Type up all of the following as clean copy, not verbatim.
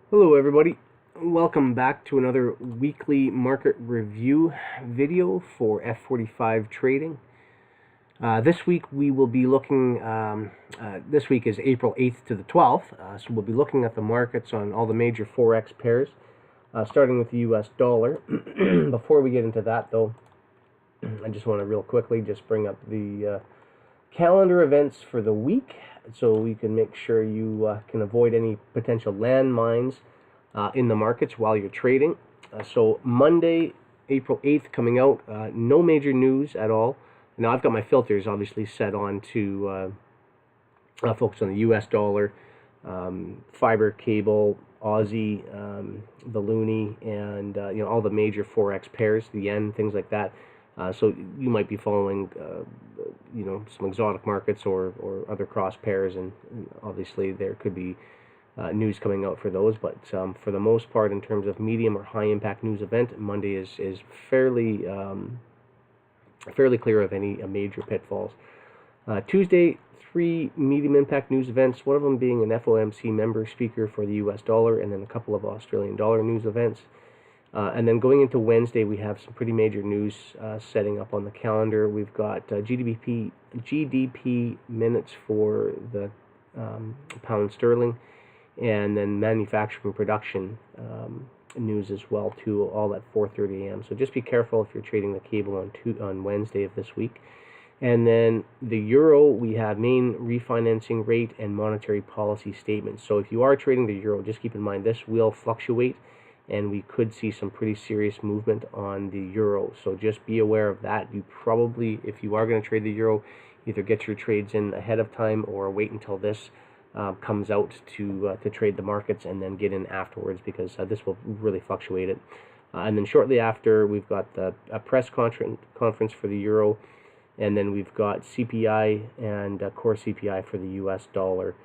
Hello everybody, welcome back to another weekly market review video for F45 trading. This week we will be looking, this week is April 8th to the 12th, so we'll be looking at the markets on all the major Forex pairs, starting with the US dollar. Before we get into that though, I just want to real quickly just bring up the calendar events for the week, so we can make sure you can avoid any potential landmines in the markets while you're trading. So Monday, April 8th coming out, no major news at all. Now I've got my filters obviously set on to focus on the US dollar, fiber, cable, Aussie, the loonie, and all the major Forex pairs, the yen, things like that. So you might be following, some exotic markets or other cross pairs, and obviously there could be news coming out for those. But for the most part, in terms of medium or high impact news event, Monday is fairly clear of any major pitfalls. Tuesday, 3 medium impact news events, one of them being an FOMC member speaker for the US dollar, and then a couple of Australian dollar news events. And then going into Wednesday, we have some pretty major news setting up on the calendar. We've got GDP minutes for the pound sterling, and then manufacturing production news as well too, all at 4:30 a.m. So just be careful if you're trading the cable on Wednesday of this week. And then the euro, we have main refinancing rate and monetary policy statements. So if you are trading the euro, just keep in mind this will fluctuate, and we could see some pretty serious movement on the euro. So just be aware of that. You probably, if you are going to trade the euro, either get your trades in ahead of time or wait until this comes out to trade the markets and then get in afterwards, because this will really fluctuate it. And then shortly after, we've got the press conference for the euro, and then we've got CPI and core CPI for the US dollar.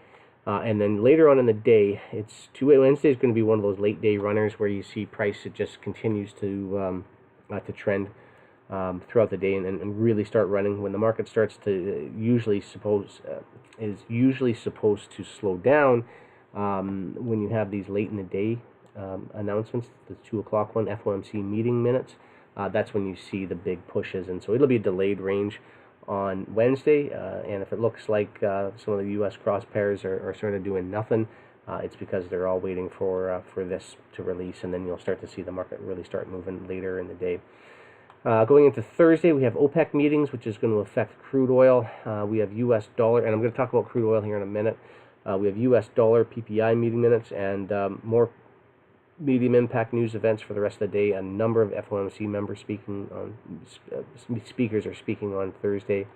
And then later on in the day, Wednesday is going to be one of those late day runners where you see price, it just continues to trend throughout the day and really start running. When the market starts to is usually supposed to slow down when you have these late in the day announcements, the 2 o'clock one, FOMC meeting minutes. That's when you see the big pushes, and so it'll be a delayed range on Wednesday, and if it looks like some of the U.S. cross pairs are sort of doing nothing, it's because they're all waiting for this to release, and then you'll start to see the market really start moving later in the day. Going into Thursday, we have OPEC meetings, which is going to affect crude oil. We have U.S. dollar, and I'm going to talk about crude oil here in a minute. We have U.S. dollar PPI meeting minutes, and more medium impact news events for the rest of the day. A number of FOMC members speakers are speaking on Thursday,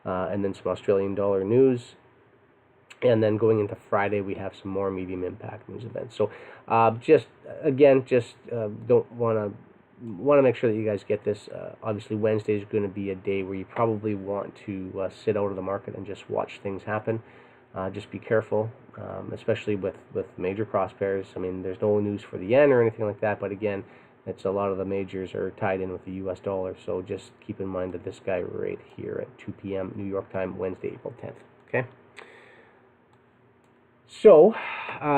and then some Australian dollar news. And then going into Friday, we have some more medium impact news events. So don't want to make sure that you guys get this. Obviously, Wednesday is going to be a day where you probably want to sit out of the market and just watch things happen. Just be careful, especially with major cross pairs. I mean, there's no news for the yen or anything like that, but again, it's a lot of the majors are tied in with the US dollar, so just keep in mind that this guy right here at 2 p.m. New York time, Wednesday, April 10th, okay? So,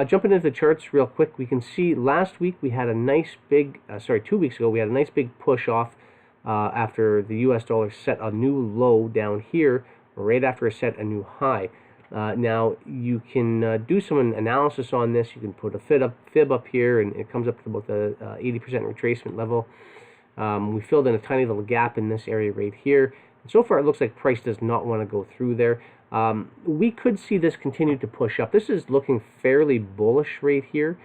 jumping into the charts real quick, we can see last week we had a nice big, 2 weeks ago, we had a nice big push off after the US dollar set a new low down here, right after it set a new high. Now, you can do some analysis on this. You can put a fib up here, and it comes up to about the 80% retracement level. We filled in a tiny little gap in this area right here. And so far, it looks like price does not want to go through there. We could see this continue to push up. This is looking fairly bullish right here.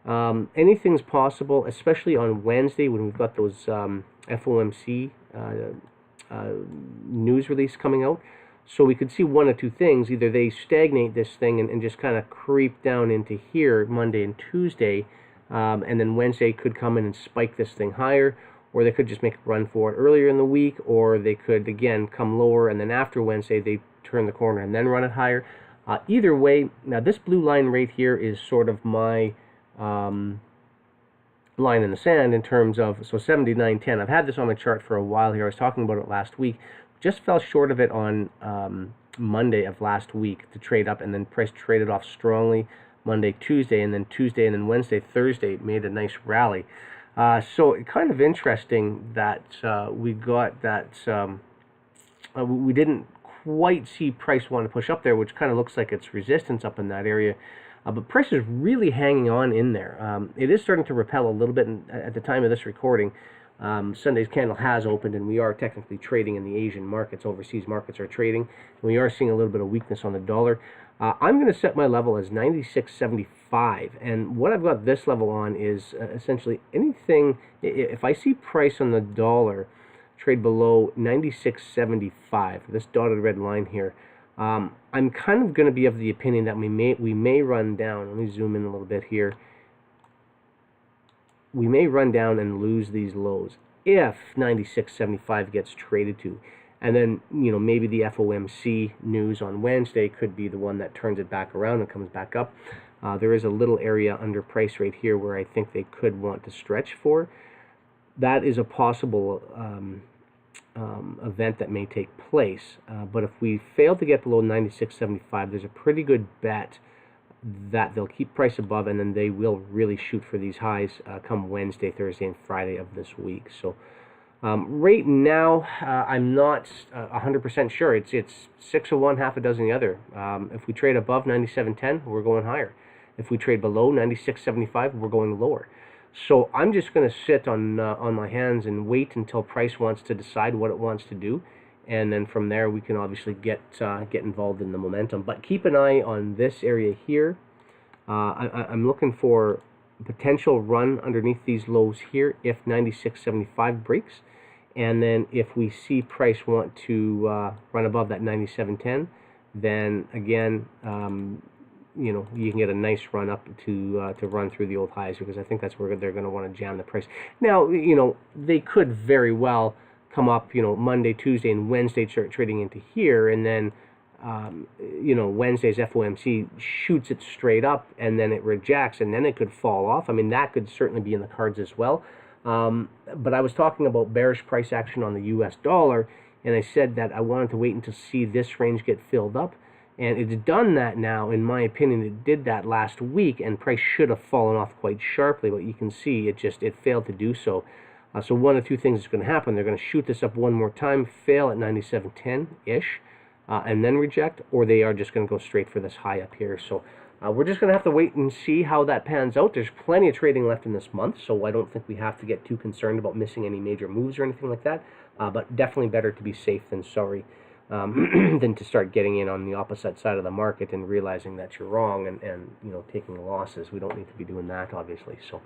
Anything's possible, especially on Wednesday when we've got those FOMC news release coming out. So we could see one of two things. Either they stagnate this thing and just kind of creep down into here Monday and Tuesday, and then Wednesday could come in and spike this thing higher, or they could just make a run for it earlier in the week, or they could, again, come lower, and then after Wednesday, they turn the corner and then run it higher. Either way, now this blue line right here is sort of my line in the sand in terms of, so 79.10. I've had this on my chart for a while here. I was talking about it last week. Just fell short of it on Monday of last week to trade up, and then price traded off strongly Monday, Tuesday, and then Tuesday, and then Wednesday, Thursday made a nice rally. So kind of interesting that we got that we didn't quite see price want to push up there, which kind of looks like it's resistance up in that area. But price is really hanging on in there. It is starting to repel a little bit at the time of this recording. Sunday's candle has opened, and we are technically trading in the Asian markets. Overseas markets are trading. We are seeing a little bit of weakness on the dollar. I'm going to set my level as 96.75, and what I've got this level on is essentially anything. If I see price on the dollar trade below 96.75, this dotted red line here, I'm kind of going to be of the opinion that we may run down. Let me zoom in a little bit here. We may run down and lose these lows if 96.75 gets traded to. And then, maybe the FOMC news on Wednesday could be the one that turns it back around and comes back up. There is a little area under price right here where I think they could want to stretch for. That is a possible event that may take place. But if we fail to get below 96.75, there's a pretty good bet that they'll keep price above, and then they will really shoot for these highs come Wednesday, Thursday, and Friday of this week. So right now, I'm not 100% sure. It's 6 of one, half a dozen the other. If we trade above 97.10, we're going higher. If we trade below 96.75, we're going lower. So I'm just going to sit on my hands and wait until price wants to decide what it wants to do, and then from there we can obviously get involved in the momentum. But keep an eye on this area here. I'm looking for potential run underneath these lows here if 96.75 breaks, and then if we see price want to run above that 97.10, then again you can get a nice run up to run through the old highs, because I think that's where they're going to want to jam the price. Now, they could very well come up, Monday, Tuesday, and Wednesday trading into here, and then Wednesday's FOMC shoots it straight up, and then it rejects, and then it could fall off. I mean, that could certainly be in the cards as well. But I was talking about bearish price action on the US dollar, and I said that I wanted to wait until see this range get filled up. And it's done that now, in my opinion. It did that last week, and price should have fallen off quite sharply, but you can see it failed to do so. So one of two things is going to happen. They're going to shoot this up one more time, fail at 97.10-ish, and then reject, or they are just going to go straight for this high up here. So we're just going to have to wait and see how that pans out. There's plenty of trading left in this month, so I don't think we have to get too concerned about missing any major moves or anything like that. But definitely better to be safe than sorry. Than to start getting in on the opposite side of the market and realizing that you're wrong and taking losses. We don't need to be doing that, obviously. So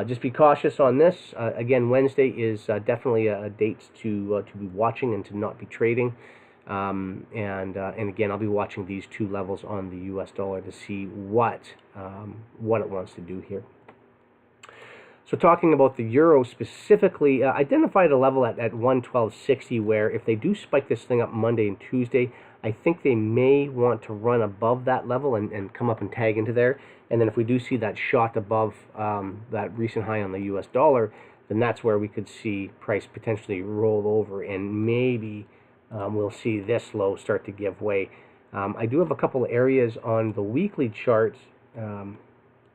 just be cautious on this. Again, Wednesday is definitely a date to be watching and to not be trading. And again, I'll be watching these two levels on the U.S. dollar to see what it wants to do here. So talking about the euro specifically, identified a level at 112.60, where if they do spike this thing up Monday and Tuesday, I think they may want to run above that level and come up and tag into there. And then if we do see that shot above that recent high on the US dollar, then that's where we could see price potentially roll over, and maybe we'll see this low start to give way. I do have a couple areas on the weekly charts,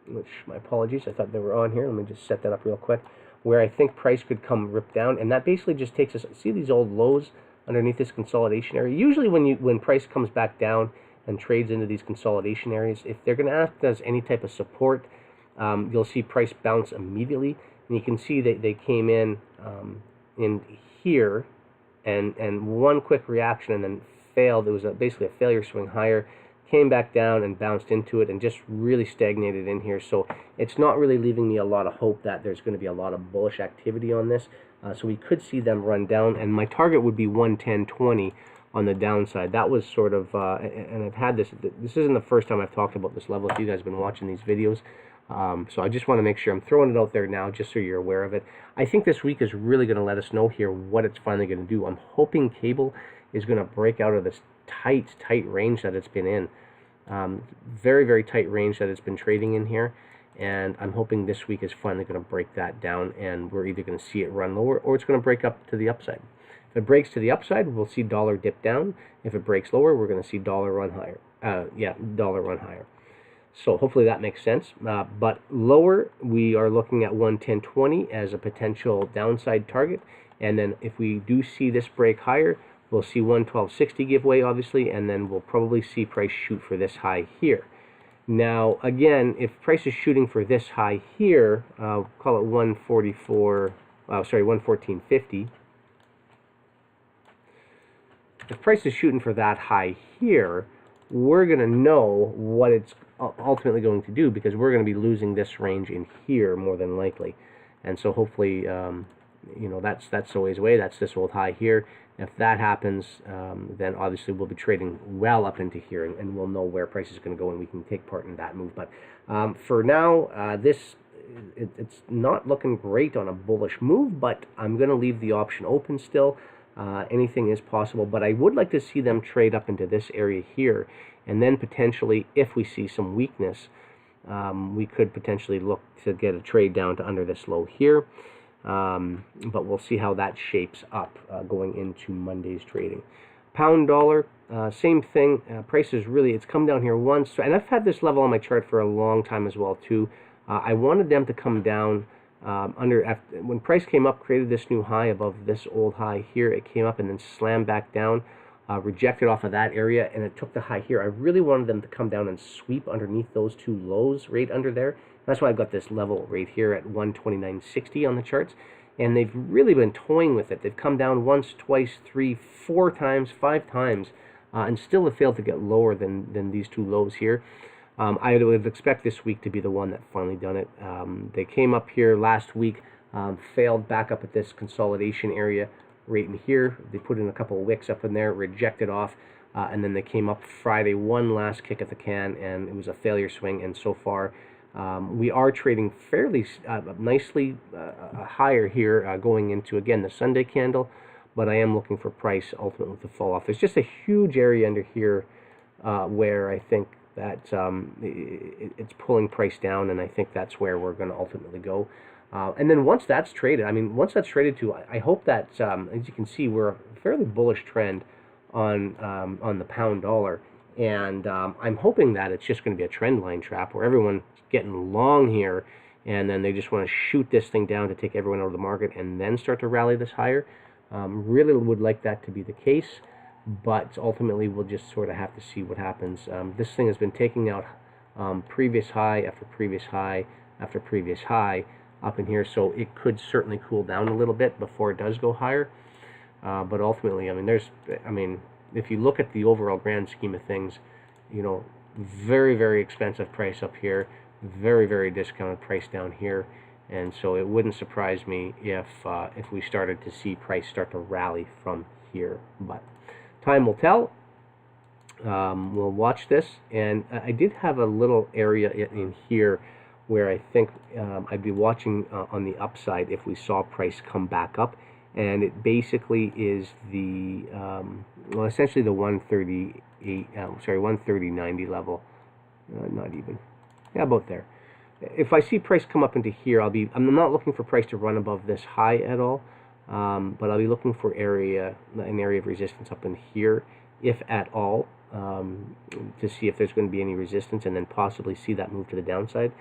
which, my apologies, I thought they were on here. Let me just set that up real quick, where I think price could come rip down, and that basically just takes us, see these old lows underneath this consolidation area? Usually when price comes back down and trades into these consolidation areas, if they're going to act as any type of support, you'll see price bounce immediately, and you can see that they came in here, and one quick reaction and then failed. It was basically a failure swing higher, came back down and bounced into it and just really stagnated in here. So it's not really leaving me a lot of hope that there's going to be a lot of bullish activity on this. So we could see them run down, and my target would be 110.20 on the downside. That was sort of, and I've had this isn't the first time I've talked about this level if you guys have been watching these videos. So I just want to make sure I'm throwing it out there now just so you're aware of it. I think this week is really going to let us know here what it's finally going to do. I'm hoping cable is going to break out of this tight range that it's been in. Very, very tight range that it's been trading in here, and I'm hoping this week is finally going to break that down, and we're either going to see it run lower or it's going to break up to the upside. If it breaks to the upside, we'll see dollar dip down. If it breaks lower, we're going to see dollar run higher. Dollar run higher. So hopefully that makes sense. But lower, we are looking at 110.20 as a potential downside target. And then if we do see this break higher, we'll see 112.60 give way, obviously, and then we'll probably see price shoot for this high here. Now, again, if price is shooting for this high here, call it 114.50. If price is shooting for that high here, we're going to know what it's ultimately going to do, because we're going to be losing this range in here more than likely. And so hopefully, you know, that's a ways away. That's this old high here. If that happens, then obviously we'll be trading well up into here, and we'll know where price is going to go, and we can take part in that move. But for now, it's not looking great on a bullish move, but I'm going to leave the option open still. Anything is possible, but I would like to see them trade up into this area here, and then potentially, if we see some weakness, we could potentially look to get a trade down to under this low here. But we'll see how that shapes up going into Monday's trading. Pound dollar, same thing. Price is really, it's come down here once, and I've had this level on my chart for a long time as well too. I wanted them to come down when price came up, created this new high above this old high here. It came up and then slammed back down, rejected off of that area, and it took the high here. I really wanted them to come down and sweep underneath those two lows right under there. That's why I've got this level right here at 129.60 on the charts, and they've really been toying with it. They've come down once, twice, 3, 4 times, 5 times, and still have failed to get lower than these two lows here. I would expect this week to be the one that finally done it. They came up here last week, failed back up at this consolidation area right in here. They put in a couple of wicks up in there, rejected off, and then they came up Friday, one last kick at the can, and it was a failure swing. And so far, we are trading fairly nicely higher here going into, again, the Sunday candle, but I am looking for price ultimately to fall off. There's just a huge area under here where I think that it's pulling price down, and I think that's where we're going to ultimately go. And then once that's traded, I mean, once that's traded to, I hope that, as you can see, we're a fairly bullish trend on the pound dollar, and I'm hoping that it's just going to be a trend line trap where everyone's getting long here, and then they just want to shoot this thing down to take everyone out of the market and then start to rally this higher. Really would like that to be the case, but ultimately we'll just sort of have to see what happens. This thing has been taking out previous high after previous high after previous high up in here, so it could certainly cool down a little bit before it does go higher. But ultimately, I mean, if you look at the overall grand scheme of things, you know, very, very expensive price up here, very, very discounted price down here, and so it wouldn't surprise me if we started to see price start to rally from here. But time will tell. We'll watch this, and I did have a little area in here where I think I'd be watching on the upside if we saw price come back up, and it basically is the well, essentially the 130.90 level, not even, yeah, about there. If I see price come up into here, I'm not looking for price to run above this high at all, but I'll be looking for an area of resistance up in here, if at all, to see if there's going to be any resistance, and then possibly see that move to the downside.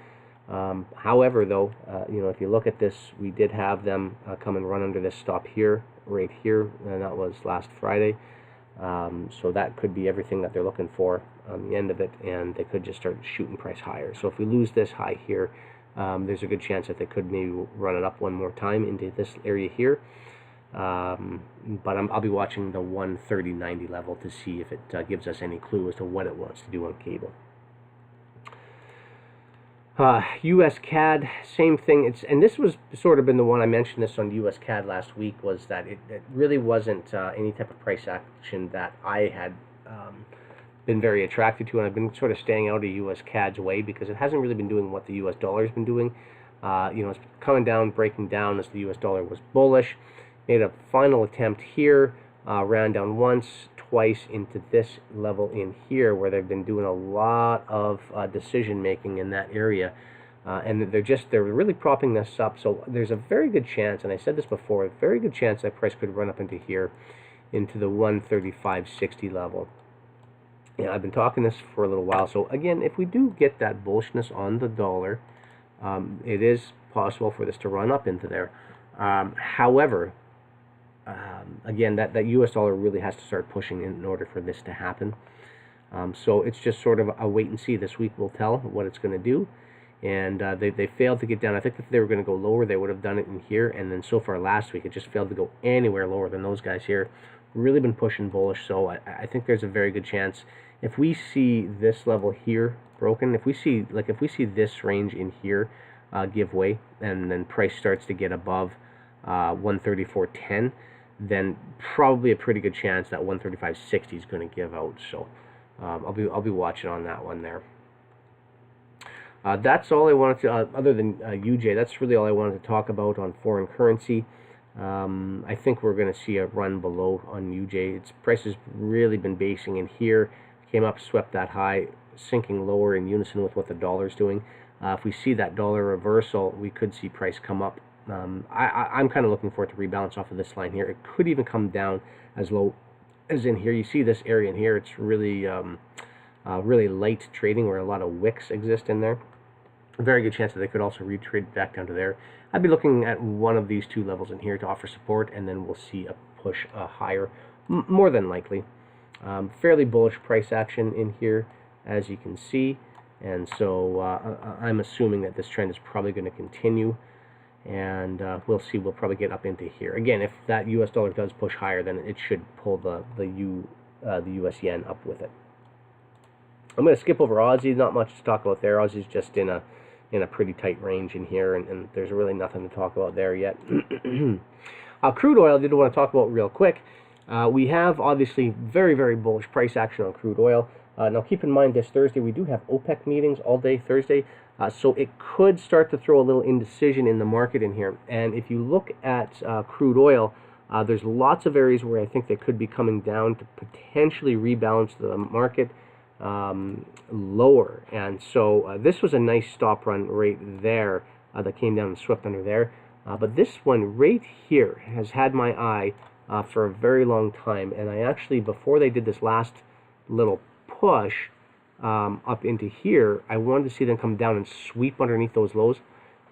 However, though, you know, if you look at this, we did have them come and run under this stop here, right here, and that was last Friday. So that could be everything that they're looking for on the end of it, and they could just start shooting price higher. So if we lose this high here, there's a good chance that they could maybe run it up one more time into this area here. But I'll be watching the 130.90 level to see if it gives us any clue as to what it wants to do on cable. US CAD, same thing. And this was sort of been the one I mentioned this on US CAD last week, was that it really wasn't any type of price action that I had been very attracted to, and I've been sort of staying out of US CAD's way because it hasn't really been doing what the US dollar has been doing. You know, it's coming down, breaking down as the US dollar was bullish. Made a final attempt here, ran down once, twice into this level in here where they've been doing a lot of decision making in that area, and they're really propping this up. So there's a very good chance, and I said this before, a very good chance that price could run up into here, into the 135.60 level. Yeah, I've been talking this for a little while. So again, if we do get that bullishness on the dollar, it is possible for this to run up into there. However, again, that U.S. dollar really has to start pushing in order for this to happen. So it's just sort of a wait and see. This week will tell what it's going to do. And they failed to get down. I think if they were going to go lower, they would have done it in here. And then so far last week, it just failed to go anywhere lower than those guys here. Really been pushing bullish. So I think there's a very good chance if we see this level here broken, if we see this range in here give way, and then price starts to get above 134.10, then probably a pretty good chance that 135.60 is going to give out. So I'll be watching on that one there. That's all I wanted to, other than UJ, that's really all I wanted to talk about on foreign currency. I think we're going to see a run below on UJ. Its price has really been basing in here, came up, swept that high, sinking lower in unison with what the dollar's doing. If we see that dollar reversal, we could see price come up. I'm kind of looking for it to rebalance off of this line here. It could even come down as low as in here. You see this area in here, it's really really light trading where a lot of wicks exist in there. A very good chance that they could also retrade back down to there. I'd be looking at one of these two levels in here to offer support, and then we'll see a push higher, more than likely. Fairly bullish price action in here, as you can see, and so I'm assuming that this trend is probably going to continue, and we'll see. We'll probably get up into here again. If that U.S. dollar does push higher, then it should pull the U.S. yen up with it. I'm going to skip over Aussie. Not much to talk about there. Aussie's just in a pretty tight range in here, and there's really nothing to talk about there yet. Crude oil, I did want to talk about real quick. We have obviously very, very bullish price action on crude oil. Now keep in mind this Thursday we do have OPEC meetings all day Thursday, so it could start to throw a little indecision in the market in here. And if you look at crude oil, there's lots of areas where I think they could be coming down to potentially rebalance the market lower. And so this was a nice stop run right there that came down and swept under there. But this one right here has had my eye for a very long time. And I actually, before they did this last little push up into here, I wanted to see them come down and sweep underneath those lows.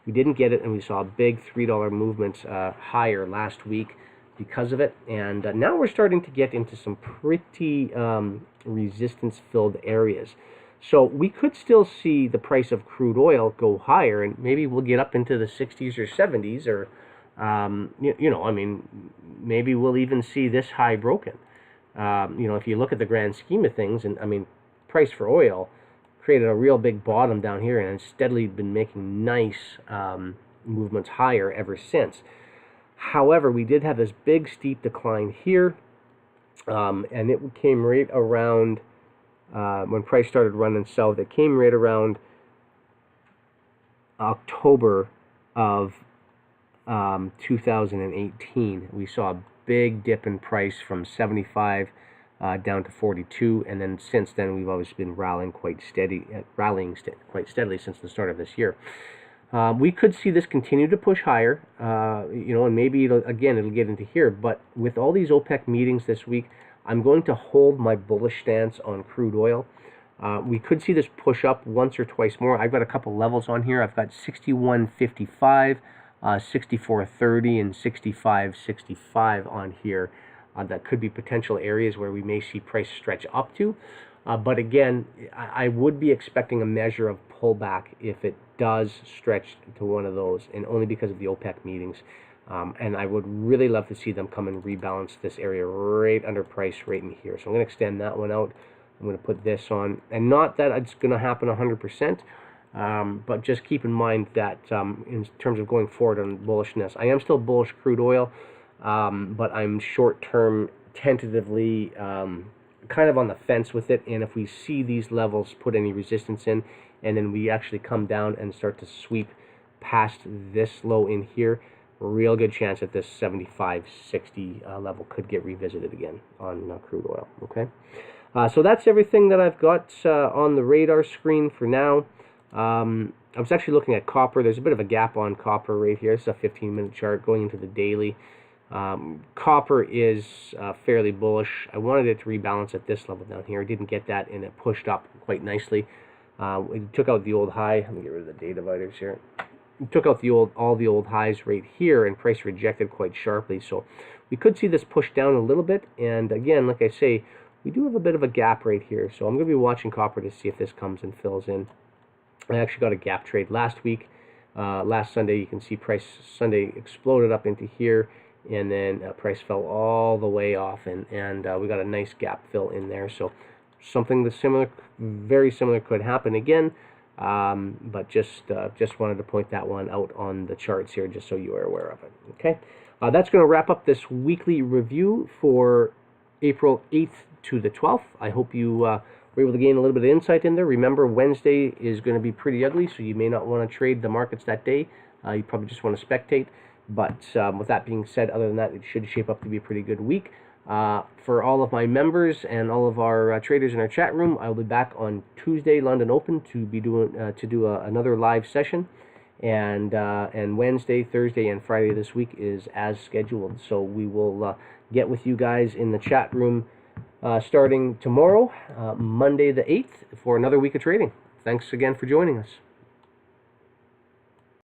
We didn't get it, and we saw a big $3 movement higher last week because of it. And now we're starting to get into some pretty resistance-filled areas. So we could still see the price of crude oil go higher, and maybe we'll get up into the 60s or 70s, or you know, I mean, maybe we'll even see this high broken. You know, if you look at the grand scheme of things, and I mean, price for oil created a real big bottom down here and steadily been making nice movements higher ever since. However, we did have this big steep decline here, and it came right around when price started running south. It came right around October of 2018. We saw a big dip in price from 75 down to 42, and then since then we've always been rallying quite steadily since the start of this year. We could see this continue to push higher, you know, and maybe it'll get into here. But with all these OPEC meetings this week, I'm going to hold my bullish stance on crude oil. We could see this push up once or twice more. I've got a couple levels on here. I've got 61.55, 64.30, and 65.65 on here. That could be potential areas where we may see price stretch up to. But again, I would be expecting a measure of pullback if it does stretch to one of those, and only because of the OPEC meetings. And I would really love to see them come and rebalance this area right under price right in here. So I'm going to extend that one out. I'm going to put this on, and not that it's going to happen 100%, but just keep in mind that in terms of going forward on bullishness, I am still bullish crude oil, but I'm short-term tentatively kind of on the fence with it. And if we see these levels put any resistance in, and then we actually come down and start to sweep past this low in here, real good chance that this 75.60 level could get revisited again on crude oil. Okay, so that's everything that I've got on the radar screen for now. I was actually looking at copper. There's a bit of a gap on copper right here. It's a 15-minute chart going into the daily. Copper is fairly bullish. I wanted it to rebalance at this level down here. I didn't get that, and it pushed up quite nicely. It took out the old high. Let me get rid of the data dividers here. It took out all the old highs right here, and price rejected quite sharply. So we could see this push down a little bit. And again, like I say, we do have a bit of a gap right here. So I'm going to be watching copper to see if this comes and fills in. I actually got a gap trade last week. Last Sunday, you can see price Sunday exploded up into here, and then price fell all the way off, and we got a nice gap fill in there. So something similar, very similar, could happen again. But just wanted to point that one out on the charts here, just so you are aware of it. Okay, that's going to wrap up this weekly review for April 8th to the 12th. I hope you were able to gain a little bit of insight in there. Remember, Wednesday is going to be pretty ugly, so you may not want to trade the markets that day. You probably just want to spectate. But with that being said, other than that, it should shape up to be a pretty good week. For all of my members and all of our traders in our chat room, I'll be back on Tuesday, London Open, to be doing another live session, and Wednesday, Thursday, and Friday this week is as scheduled. So we will get with you guys in the chat room starting tomorrow, Monday the 8th, for another week of trading. Thanks again for joining us.